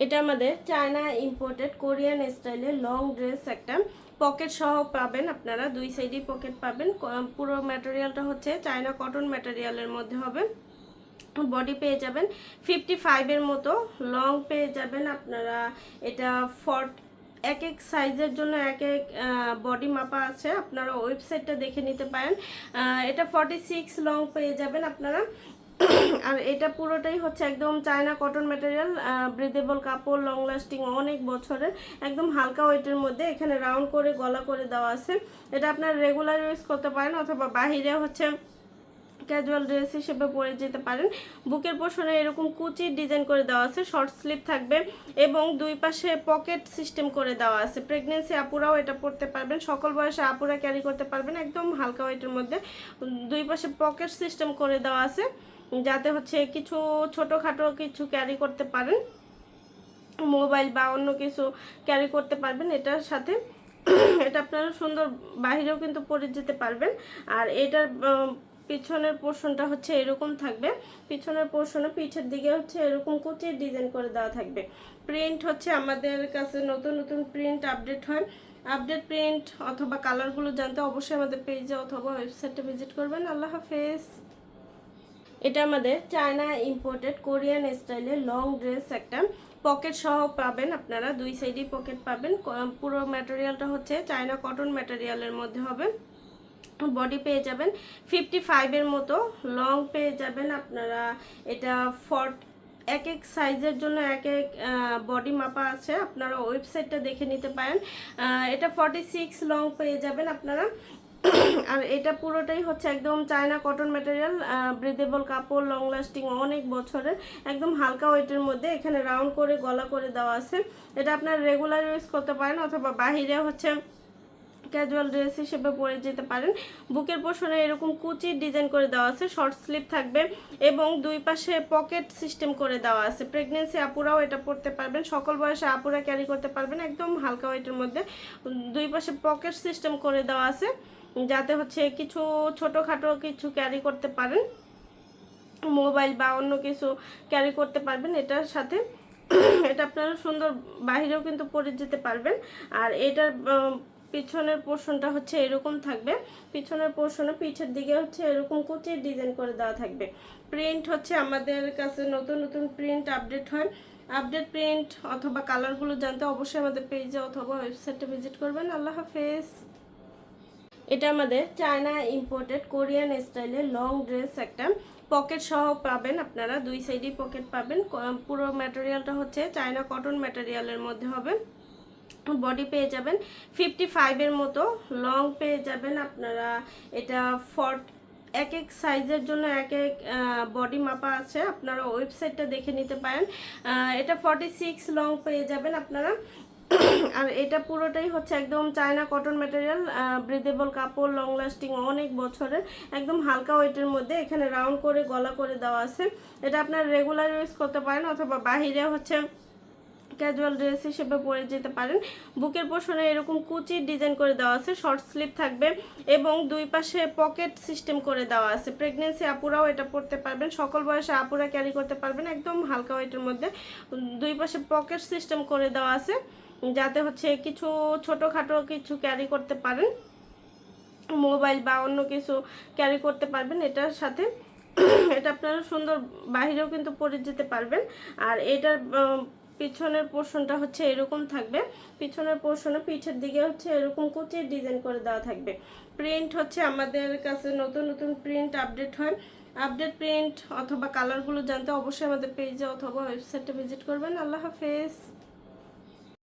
এটা আমাদের China imported Korean স্টাইলে লং ড্রেস একটা পকেট সহ পাবেন আপনারা, দুই সাইডেই পকেট পাবেন। পুরো ম্যাটেরিয়ালটা হচ্ছে চায়না কটন ম্যাটেরিয়ালের মধ্যে হবে। বডি পেয়ে যাবেন 55 এর মতো, লং পেয়ে যাবেন আপনারা। এটা এক এক সাইজের জন্য এক এক বডি মাপা আছে, আপনারা ওয়েবসাইটটা দেখে নিতে পারেন। এটা 46 লং পেয়ে যাবেন আপনারা। আর এটা পুরোটাই হচ্ছে একদম চায়না কটন ম্যাটেরিয়াল, ব্রিদেবল কাপড়, লং লাস্টিং, অনেক বছরের, একদম হালকা ওয়েটের মধ্যে। এখানে রাউন্ড করে গলা করে দেওয়া আছে। এটা আপনারা রেগুলার ইউজ করতে পারেন অথবা বাহিরে হচ্ছে ক্যাজুয়াল ড্রেস হিসেবে পরে যেতে পারেন। বুকের পোর্শনে এরকম কুচি ডিজাইন করে দেওয়া আছে, শর্ট স্লিভ থাকবে এবং দুই পাশে পকেট সিস্টেম করে দেওয়া আছে। প্রেগনেন্সি আপুরাও এটা পরতে পারবেন, সকল বয়সে আপুরা ক্যারি করতে পারবেন, একদম হালকা ওয়েটের মধ্যে। দুই পাশে পকেট সিস্টেম করে দেওয়া আছে যাতে হচ্ছে কিছু ছোটোখাটো কিছু ক্যারি করতে পারেন, মোবাইল বা অন্য কিছু ক্যারি করতে পারবেন এটার সাথে। এটা আপনারা সুন্দর বাহিরেও কিন্তু পরে যেতে পারবেন। আর এটার পিছনের পোর্শনটা হচ্ছে এরকম থাকবে, পিছনের পোর্শনে পিঠের দিকে হচ্ছে এরকম কুচির ডিজাইন করে দেওয়া থাকবে। প্রিন্ট হচ্ছে আমাদের কাছে নতুন নতুন প্রিন্ট আপডেট হয়, আপডেট প্রিন্ট অথবা কালারগুলো জানতে অবশ্যই আমাদের পেজে অথবা ওয়েবসাইটে ভিজিট করবেন। আল্লাহ হাফেজ। এটা আমাদের চায়না ইম্পোর্টেড কোরিয়ান স্টাইলে লং ড্রেস একটা পকেট সহ পাবেন আপনারা, দুই সাইডেই পকেট পাবেন। পুরো ম্যাটেরিয়ালটা হচ্ছে চায়না কটন ম্যাটেরিয়ালের মধ্যে হবে। বডি পেয়ে যাবেন 55 এর মতো, লং পেয়ে যাবেন আপনারা। এটা এক এক সাইজের জন্য এক এক বডি মাপা আছে, আপনারা ওয়েবসাইটটা দেখে নিতে পারেন। এটা 46 লং পেয়ে যাবেন আপনারা। আর এটা পুরোটাই হচ্ছে একদম চায়না কটন ম্যাটেরিয়াল, ব্রিদেবল কাপড়, লং লাস্টিং, অনেক বছরের, একদম হালকা ওয়েটের মধ্যে। এখানে রাউন্ড করে গলা করে দেওয়া আছে। এটা আপনারা রেগুলার ইউজ করতে পারেন অথবা বাহিরে হচ্ছে ক্যাজুয়াল ড্রেস হিসেবে পরে যেতে পারেন। বুকের পোর্শনে এরকম কুচির ডিজাইন করে দেওয়া আছে, শর্ট স্লিভ থাকবে এবং দুই পাশে পকেট সিস্টেম করে দেওয়া আছে। প্রেগনেন্সি আপুরাও এটা পরতে পারবেন, সকল বয়সে আপুরা ক্যারি করতে পারবেন, একদম হালকা ওয়েটের মধ্যে। দুই পাশে পকেট সিস্টেম করে দেওয়া আছে যাতে হচ্ছে কিছু ছোটোখাটো কিছু ক্যারি করতে পারেন, মোবাইল বা অন্য কিছু ক্যারি করতে পারবেন এটার সাথে। এটা আপনারা সুন্দর বাহিরেও কিন্তু পরে যেতে পারবেন। আর এটার পিছনের পোর্শনটা হচ্ছে এরকম থাকবে, পিছনের পোর্শনে পিঠের দিকে হচ্ছে এরকম কুচির ডিজাইন করে দেওয়া থাকবে। প্রিন্ট হচ্ছে আমাদের কাছে নতুন নতুন প্রিন্ট আপডেট হয়, আপডেট প্রিন্ট অথবা কালারগুলো জানতে অবশ্যই আমাদের পেজে অথবা ওয়েবসাইটে ভিজিট করবেন। আল্লাহ হাফেজ। এটা আমাদের চায়না ইম্পোর্টেড কোরিয়ান স্টাইলে লং ড্রেস একটা পকেট সহ পাবেন আপনারা, দুই সাইডেই পকেট পাবেন। পুরো ম্যাটেরিয়ালটা হচ্ছে চায়না কটন ম্যাটেরিয়ালের মধ্যে হবে। বডি পেয়ে যাবেন 55 এর মতো, লং পেয়ে যাবেন আপনারা। এটা এক এক সাইজের জন্য এক এক বডি মাপা আছে, আপনারা ওয়েবসাইটটা দেখে নিতে পারেন। এটা 46 লং পেয়ে যাবেন আপনারা। আর এটা পুরোটাই হচ্ছে একদম চায়না কটন ম্যাটেরিয়াল, ব্রিদেবল কাপড়, লং লাস্টিং, অনেক বছরের, একদম হালকা ওয়েটের মধ্যে। এখানে রাউন্ড করে গলা করে দেওয়া আছে। এটা আপনারা রেগুলার ইউজ করতে পারেন অথবা বাহিরে হচ্ছে ক্যাজুয়াল ড্রেস হিসেবে পরে যেতে পারেন। বুকের পোর্শনে এরকম কুচির ডিজাইন করে দেওয়া আছে, শর্ট স্লিভ থাকবে এবং দুই পাশে পকেট সিস্টেম করে দেওয়া আছে। প্রেগনেন্সি আপুরাও এটা পরতে পারবেন, সকল বয়সে আপুরা ক্যারি করতে পারবেন, একদম হালকা ওয়েটের মধ্যে। দুই পাশে পকেট সিস্টেম করে দেওয়া আছে যাতে হচ্ছে কিছু ছোটোখাটো কিছু ক্যারি করতে পারেন, মোবাইল বা অন্য কিছু ক্যারি করতে পারবেন এটার সাথে। এটা আপনারা সুন্দর বাহিরেও কিন্তু পরে যেতে পারবেন। আর এটার পিছনের পোর্শনটা হচ্ছে এরকম থাকবে, পিছনের পোর্শনে পিঠের দিকে হচ্ছে এরকম কুচির ডিজাইন করে দেওয়া থাকবে। প্রিন্ট হচ্ছে আমাদের কাছে নতুন নতুন প্রিন্ট আপডেট হয়, আপডেট প্রিন্ট অথবা কালারগুলো জানতে অবশ্যই আমাদের পেজে অথবা ওয়েবসাইটে ভিজিট করবেন। আল্লাহ হাফেজ।